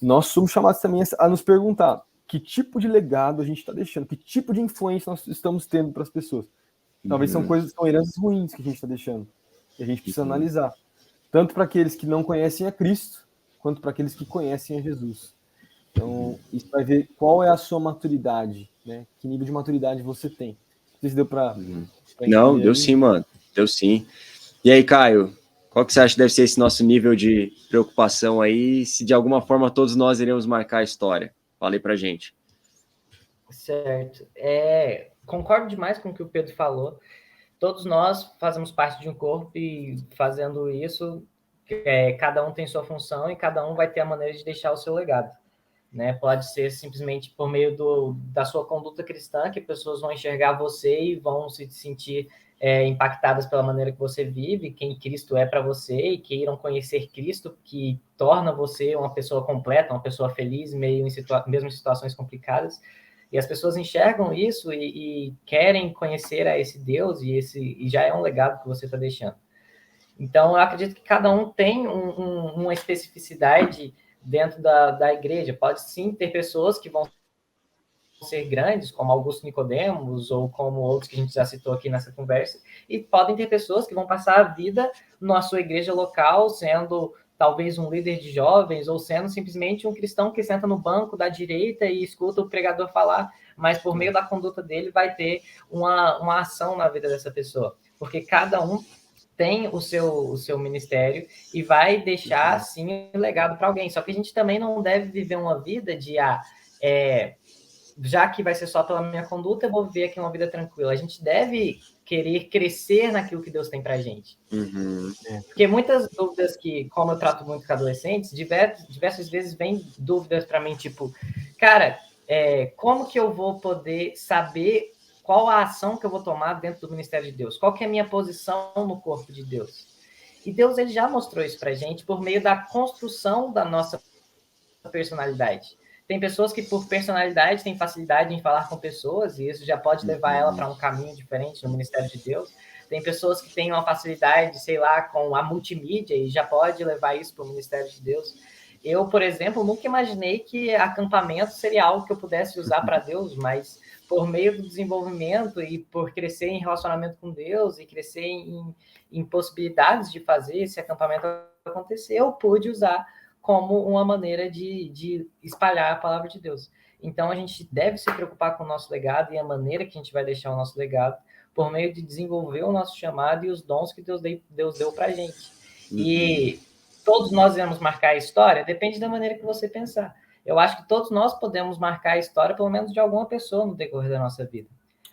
Nós somos chamados também a nos perguntar que tipo de legado a gente está deixando, que tipo de influência nós estamos tendo para as pessoas. Talvez são heranças ruins que a gente está deixando. E a gente precisa analisar. Tanto para aqueles que não conhecem a Cristo, quanto para aqueles que conhecem a Jesus. Então, isso vai ver qual é a sua maturidade, né? Que nível de maturidade você tem. Não sei se deu para Não, deu sim, mano. Deu sim. E aí, Caio, qual que você acha que deve ser esse nosso nível de preocupação aí, se de alguma forma todos nós iremos marcar a história? Fala aí pra gente. Certo. Concordo demais com o que o Pedro falou. Todos nós fazemos parte de um corpo e fazendo isso, cada um tem sua função e cada um vai ter a maneira de deixar o seu legado. Né? Pode ser simplesmente por meio da sua conduta cristã, que pessoas vão enxergar você e vão se sentir impactadas pela maneira que você vive, quem Cristo é para você, e queiram conhecer Cristo, que torna você uma pessoa completa, uma pessoa feliz, mesmo em situações complicadas. E as pessoas enxergam isso e querem conhecer a esse Deus, e já é um legado que você está deixando. Então, eu acredito que cada um tem uma especificidade dentro da igreja. Pode sim ter pessoas que vão ser grandes, como Augusto Nicodemos, ou como outros que a gente já citou aqui nessa conversa, e podem ter pessoas que vão passar a vida na sua igreja local, sendo talvez um líder de jovens, ou sendo simplesmente um cristão que senta no banco da direita e escuta o pregador falar, mas por meio da conduta dele vai ter uma ação na vida dessa pessoa, porque cada um tem o seu ministério e vai deixar, sim, um legado para alguém. Só que a gente também não deve viver uma vida de, já que vai ser só pela minha conduta, eu vou viver aqui uma vida tranquila. A gente deve querer crescer naquilo que Deus tem para a gente. Porque muitas dúvidas que, como eu trato muito com adolescentes, diversas vezes vem dúvidas para mim, tipo, cara, como que eu vou poder saber qual a ação que eu vou tomar dentro do ministério de Deus? Qual que é a minha posição no corpo de Deus? E Deus, ele já mostrou isso para a gente por meio da construção da nossa personalidade. Tem pessoas que, por personalidade, têm facilidade em falar com pessoas, e isso já pode levar ela para um caminho diferente no ministério de Deus. Tem pessoas que têm uma facilidade, sei lá, com a multimídia, e já pode levar isso para o ministério de Deus. Eu, por exemplo, nunca imaginei que acampamento seria algo que eu pudesse usar para Deus, mas por meio do desenvolvimento e por crescer em relacionamento com Deus e crescer em possibilidades de fazer esse acampamento acontecer, eu pude usar como uma maneira de espalhar a palavra de Deus. Então, a gente deve se preocupar com o nosso legado e a maneira que a gente vai deixar o nosso legado por meio de desenvolver o nosso chamado e os dons que Deus deu para a gente. E todos nós iremos marcar a história? Depende da maneira que você pensar. Eu acho que todos nós podemos marcar a história, pelo menos de alguma pessoa no decorrer da nossa vida.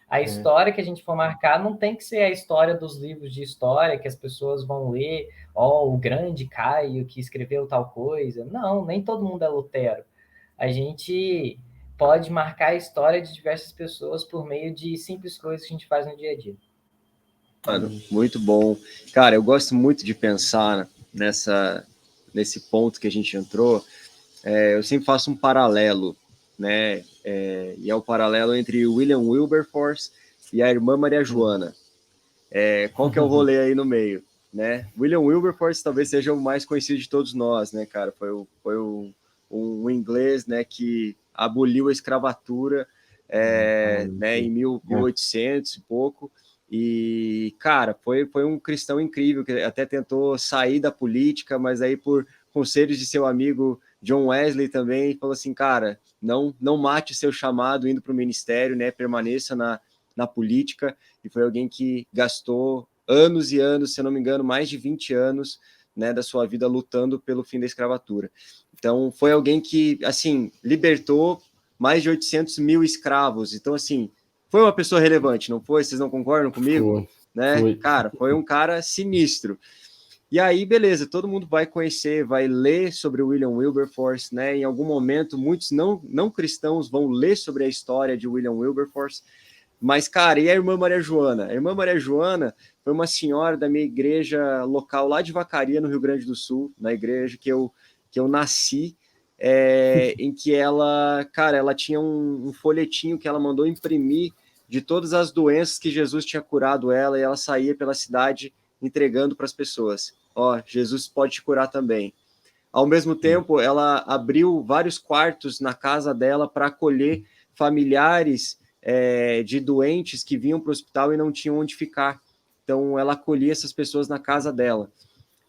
A história que a gente for marcar não tem que ser a história dos livros de história que as pessoas vão ler, o grande Caio que escreveu tal coisa. Não, nem todo mundo é Lutero. A gente pode marcar a história de diversas pessoas por meio de simples coisas que a gente faz no dia a dia. Mano, muito bom. Cara, eu gosto muito de pensar nesse ponto que a gente entrou, eu sempre faço um paralelo, né? E é o paralelo entre William Wilberforce e a irmã Maria Joana. Qual que é o rolê aí no meio, né? William Wilberforce talvez seja o mais conhecido de todos nós, né, cara? Foi um inglês, né, que aboliu a escravatura, né, em 1800 e pouco. E, cara, foi um cristão incrível, que até tentou sair da política, mas aí por conselhos de seu amigo John Wesley também, falou assim, cara, não mate o seu chamado indo para o ministério, né, permaneça na política. E foi alguém que gastou anos e anos, se eu não me engano, mais de 20 anos, né, da sua vida lutando pelo fim da escravatura. Então, foi alguém que, assim, libertou mais de 800 mil escravos. Então, assim, foi uma pessoa relevante, não foi? Vocês não concordam comigo? Né? Cara, foi um cara sinistro. E aí, beleza, todo mundo vai conhecer, vai ler sobre William Wilberforce, né? Em algum momento, muitos não cristãos vão ler sobre a história de William Wilberforce. Mas, cara, e a irmã Maria Joana? A irmã Maria Joana foi uma senhora da minha igreja local lá de Vacaria, no Rio Grande do Sul, na igreja que eu nasci, em que ela, cara, ela tinha um folhetinho que ela mandou imprimir de todas as doenças que Jesus tinha curado ela, e ela saía pela cidade entregando para as pessoas. Ó, Jesus pode te curar também. Ao mesmo tempo, ela abriu vários quartos na casa dela para acolher familiares de doentes que vinham para o hospital e não tinham onde ficar. Então, ela acolhia essas pessoas na casa dela.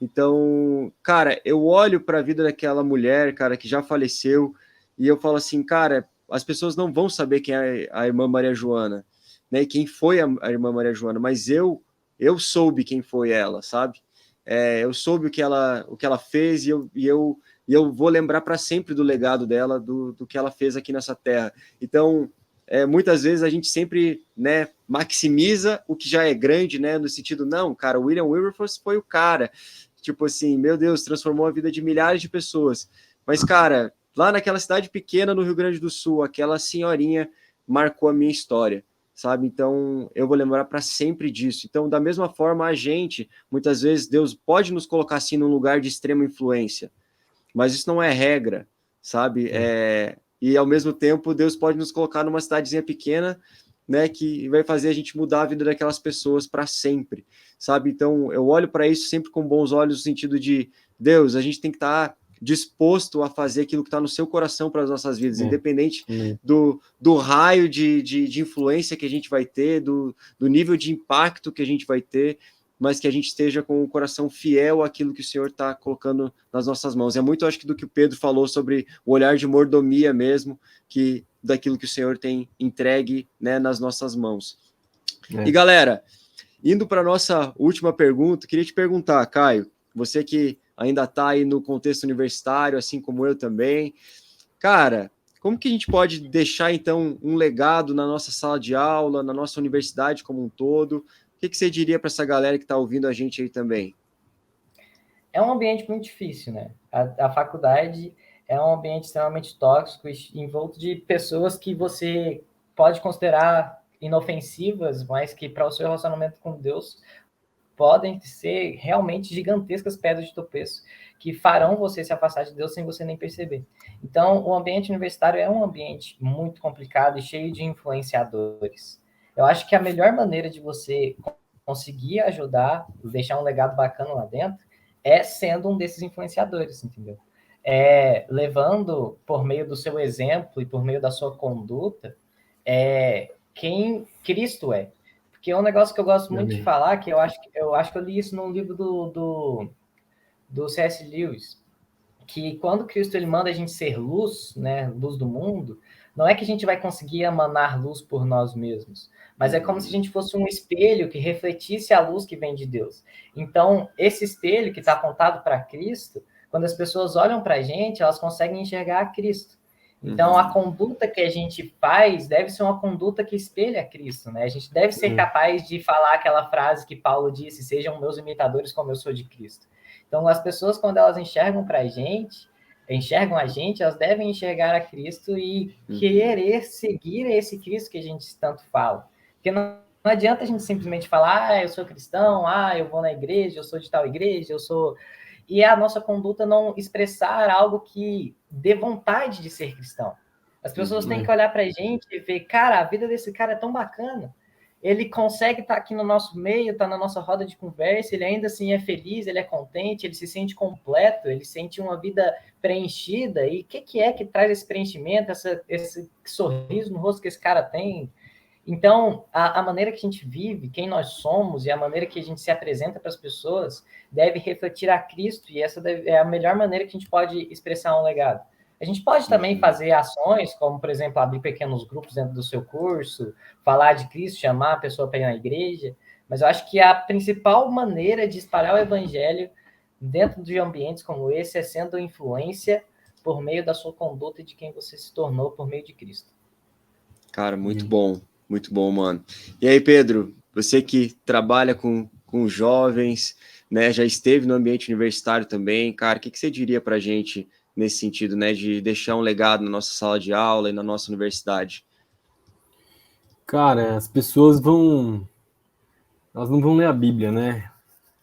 Então, cara, eu olho para a vida daquela mulher, cara, que já faleceu, e eu falo assim, cara, as pessoas não vão saber quem é a irmã Maria Joana, né? Quem foi a irmã Maria Joana, mas eu soube quem foi ela, sabe? Eu soube o que ela fez, e eu vou lembrar para sempre do legado dela, do que ela fez aqui nessa terra. Então, muitas vezes a gente sempre, né, maximiza o que já é grande, né, no sentido, não, cara, o William Wilberforce foi o cara, tipo assim, meu Deus, transformou a vida de milhares de pessoas. Mas, cara, lá naquela cidade pequena no Rio Grande do Sul, aquela senhorinha marcou a minha história, sabe? Então, eu vou lembrar para sempre disso. Então, da mesma forma, a gente, muitas vezes, Deus pode nos colocar assim num lugar de extrema influência, mas isso não é regra, sabe? E ao mesmo tempo, Deus pode nos colocar numa cidadezinha pequena, né, que vai fazer a gente mudar a vida daquelas pessoas para sempre, sabe? Então, eu olho para isso sempre com bons olhos, no sentido de, Deus, a gente tem que estar disposto a fazer aquilo que está no seu coração para as nossas vidas, independente do raio de influência que a gente vai ter, do nível de impacto que a gente vai ter, mas que a gente esteja com o coração fiel àquilo que o Senhor está colocando nas nossas mãos. É muito, acho que, do que o Pedro falou sobre o olhar de mordomia mesmo, que daquilo que o Senhor tem entregue, né, nas nossas mãos. E, galera, indo para a nossa última pergunta, queria te perguntar, Caio, você que ainda está aí no contexto universitário, assim como eu também, cara, como que a gente pode deixar, então, um legado na nossa sala de aula, na nossa universidade como um todo? O que você diria para essa galera que está ouvindo a gente aí também? É um ambiente muito difícil, né? A faculdade é um ambiente extremamente tóxico, envolto de pessoas que você pode considerar inofensivas, mas que para o seu relacionamento com Deus podem ser realmente gigantescas pedras de tropeço, que farão você se afastar de Deus sem você nem perceber. Então, o ambiente universitário é um ambiente muito complicado e cheio de influenciadores. Eu acho que a melhor maneira de você conseguir ajudar, deixar um legado bacana lá dentro, é sendo um desses influenciadores, entendeu? Levando, por meio do seu exemplo e por meio da sua conduta, quem Cristo é. Porque é um negócio que eu gosto muito de falar, que eu acho que eu li isso num livro do C.S. Lewis, que quando Cristo ele manda a gente ser luz, né, luz do mundo, não é que a gente vai conseguir emanar luz por nós mesmos, mas é como se a gente fosse um espelho que refletisse a luz que vem de Deus. Então, esse espelho que está apontado para Cristo, quando as pessoas olham para a gente, elas conseguem enxergar a Cristo. Então, a conduta que a gente faz deve ser uma conduta que espelha Cristo, né? A gente deve ser capaz de falar aquela frase que Paulo disse, sejam meus imitadores como eu sou de Cristo. Então, as pessoas, quando elas enxergam a gente, elas devem enxergar a Cristo e querer seguir esse Cristo que a gente tanto fala. Porque não adianta a gente simplesmente falar, eu sou cristão, eu vou na igreja, eu sou de tal igreja, eu sou... e a nossa conduta não expressar algo que dê vontade de ser cristão. As pessoas têm que olhar para a gente e ver, cara, a vida desse cara é tão bacana. Ele consegue estar aqui no nosso meio, estar na nossa roda de conversa, ele ainda assim é feliz, ele é contente, ele se sente completo, ele sente uma vida preenchida. E o que é que traz esse preenchimento, esse sorriso no rosto que esse cara tem? Então, a maneira que a gente vive, quem nós somos e a maneira que a gente se apresenta para as pessoas deve refletir a Cristo, e essa é a melhor maneira que a gente pode expressar um legado. A gente pode também fazer ações, como, por exemplo, abrir pequenos grupos dentro do seu curso, falar de Cristo, chamar a pessoa para ir na igreja, mas eu acho que a principal maneira de espalhar o evangelho dentro de ambientes como esse é sendo influência por meio da sua conduta e de quem você se tornou por meio de Cristo. Cara, muito bom, mano. E aí, Pedro, você que trabalha com jovens, né, já esteve no ambiente universitário também, cara, o que você diria para a gente nesse sentido, né, de deixar um legado na nossa sala de aula e na nossa universidade? Cara, as pessoas elas não vão ler a Bíblia, né?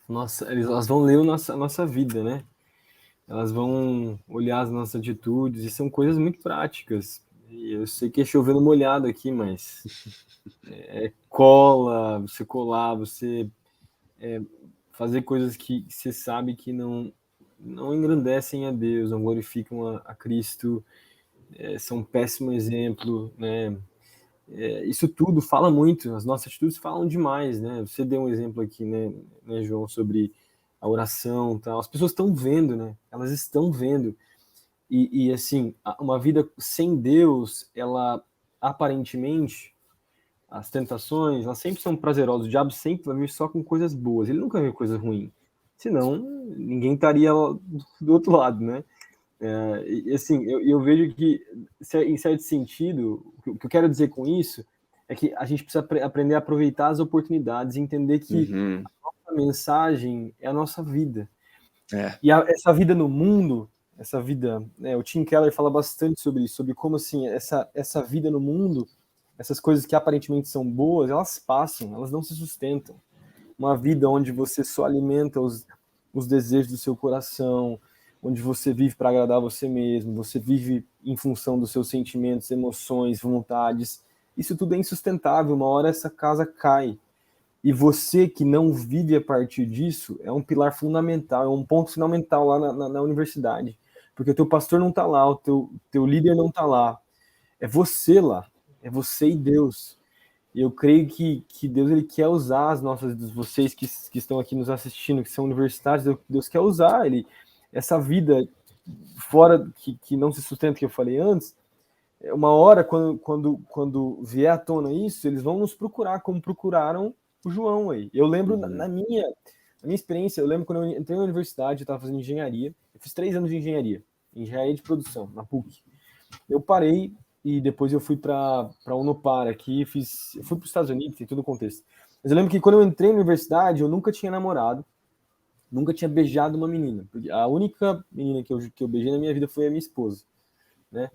Elas vão ler a nossa vida, né? Elas vão olhar as nossas atitudes, e são coisas muito práticas. E eu sei que é chovendo molhado aqui, mas cola, você colar, você fazer coisas que você sabe que não engrandecem a Deus, não glorificam a Cristo, são um péssimo exemplo, né? Isso tudo fala muito, as nossas atitudes falam demais, né? Você deu um exemplo aqui, né, João, sobre a oração e tal. As pessoas estão vendo, né? Elas estão vendo. E assim, uma vida sem Deus, ela aparentemente, as tentações, elas sempre são prazerosas. O diabo sempre vai vir só com coisas boas. Ele nunca vê coisa ruim. Senão, ninguém estaria do outro lado, né? E assim, eu vejo que, em certo sentido, o que eu quero dizer com isso é que a gente precisa aprender a aproveitar as oportunidades e entender que a nossa mensagem é a nossa vida. E essa vida no mundo, essa vida, né, o Tim Keller fala bastante sobre isso, sobre como assim, essa vida no mundo, essas coisas que aparentemente são boas, elas passam, elas não se sustentam. Uma vida onde você só alimenta os desejos do seu coração, onde você vive para agradar você mesmo, você vive em função dos seus sentimentos, emoções, vontades. Isso tudo é insustentável, uma hora essa casa cai. E você que não vive a partir disso é um pilar fundamental, é um ponto fundamental lá na universidade. Porque o teu pastor não está lá, o teu líder não está lá. É você lá, é você e Deus. E eu creio que Deus ele quer usar vocês que estão aqui nos assistindo, que são universitários, Deus quer usar essa vida fora que não se sustenta, que eu falei antes. Uma hora, quando vier à tona isso, eles vão nos procurar, como procuraram o João aí. Eu lembro, na minha experiência, eu lembro quando eu entrei na universidade, eu estava fazendo engenharia, eu fiz 3 anos de engenharia de produção, na PUC. Eu parei e depois eu fui para Unopar aqui, eu fui para os Estados Unidos, tem todo o contexto. Mas eu lembro que quando eu entrei na universidade, eu nunca tinha namorado, nunca tinha beijado uma menina. Porque a única menina que eu beijei na minha vida foi a minha esposa, né?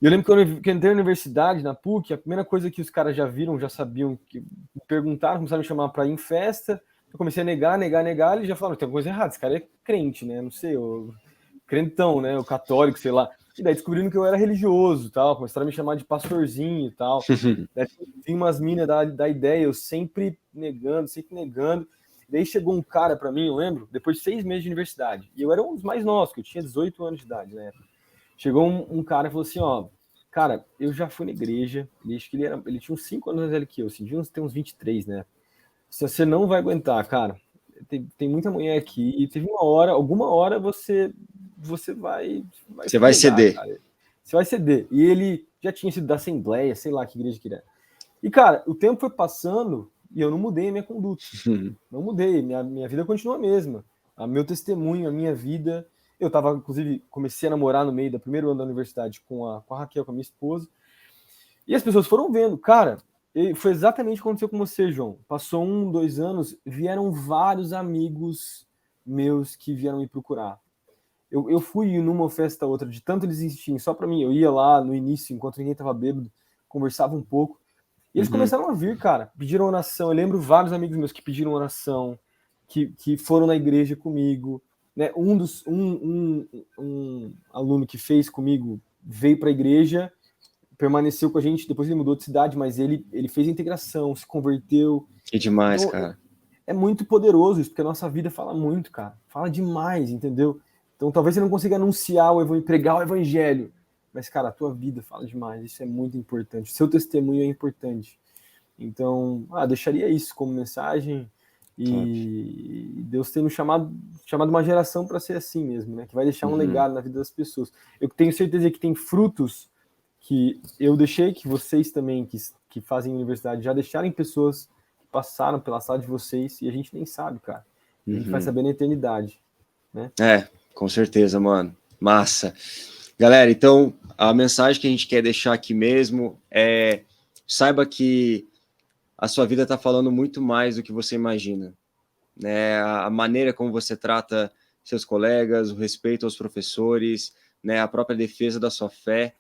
E eu lembro que quando eu entrei na universidade, na PUC, a primeira coisa que os caras já viram, já sabiam, que me perguntaram, começaram a me chamar para ir em festa, eu comecei a negar, eles já falaram, tem coisa errada, esse cara é crente, né? Não sei, o crentão, né? O católico, sei lá. E daí descobriram que eu era religioso, tal, começaram a me chamar de pastorzinho e tal. Daí vinha umas minas da ideia, eu sempre negando. Daí chegou um cara para mim, eu lembro, depois de 6 meses de universidade. E eu era um dos mais novos, que eu tinha 18 anos de idade, né? Chegou um cara e falou assim, ó, cara, eu já fui na igreja, acho que ele tinha uns 5 anos mais velho que eu, assim, devia ter uns 23, né? Se você não vai aguentar, cara, tem muita mulher aqui, e teve alguma hora você vai ceder. Cara. Você vai ceder. E ele já tinha sido da Assembleia, sei lá que igreja que era. E, cara, o tempo foi passando e eu não mudei a minha conduta. Não mudei, minha vida continua a mesma. Meu testemunho, a minha vida. Eu tava, inclusive, comecei a namorar no meio do primeiro ano da universidade com a Raquel, com a minha esposa. E as pessoas foram vendo. Cara, foi exatamente o que aconteceu com você, João. Passou 1, 2 anos, vieram vários amigos meus que vieram me procurar. Eu fui numa festa outra, de tanto eles insistirem só para mim. Eu ia lá no início, enquanto ninguém tava bêbado, conversava um pouco. E eles começaram a vir, cara. Pediram oração. Eu lembro vários amigos meus que pediram oração, que foram na igreja comigo. né? Um aluno que fez comigo veio para a igreja, permaneceu com a gente, depois ele mudou de cidade, mas ele fez a integração, se converteu. Que demais, Então, cara. é muito poderoso isso, porque a nossa vida fala muito, cara. Fala demais, entendeu? Então, talvez você não consiga anunciar o evangelho, pregar o evangelho, mas, cara, a tua vida fala demais. Isso é muito importante. O seu testemunho é importante. Então, deixaria isso como mensagem. E Deus tem nos chamado uma geração para ser assim mesmo, né? Que vai deixar um legado na vida das pessoas. Eu tenho certeza que tem frutos que eu deixei, que vocês também, que fazem universidade, já deixarem pessoas que passaram pela sala de vocês e a gente nem sabe, cara. A gente vai saber na eternidade, né? Com certeza, mano. Massa. Galera, então, a mensagem que a gente quer deixar aqui mesmo é: saiba que a sua vida está falando muito mais do que você imagina, né? A maneira como você trata seus colegas, o respeito aos professores, né? A própria defesa da sua fé,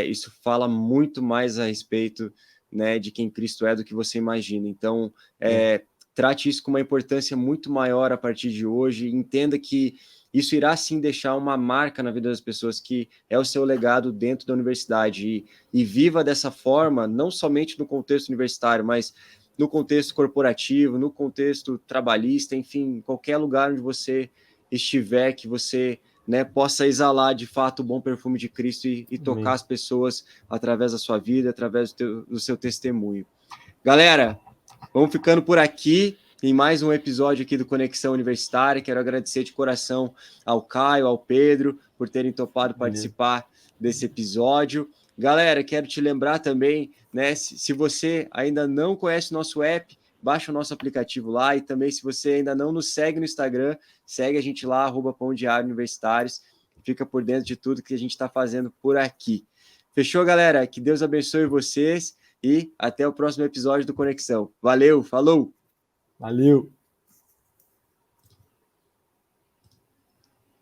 isso fala muito mais a respeito, né, de quem Cristo é do que você imagina. Então, trate isso com uma importância muito maior a partir de hoje. Entenda que isso irá sim deixar uma marca na vida das pessoas, que é o seu legado dentro da universidade, e viva dessa forma, não somente no contexto universitário, mas no contexto corporativo, no contexto trabalhista, enfim, qualquer lugar onde você estiver, que você, né, possa exalar de fato o bom perfume de Cristo e tocar as pessoas através da sua vida, através do seu testemunho. Galera, vamos ficando por aqui em mais um episódio aqui do Conexão Universitária. Quero agradecer de coração ao Caio, ao Pedro, por terem topado participar desse episódio. Galera, quero te lembrar também, né, se você ainda não conhece o nosso app, baixa o nosso aplicativo lá, e também, se você ainda não nos segue no Instagram, segue a gente lá, @pãodiariouniversitários, fica por dentro de tudo que a gente está fazendo por aqui. Fechou, galera? Que Deus abençoe vocês e até o próximo episódio do Conexão. Valeu, falou! Valeu!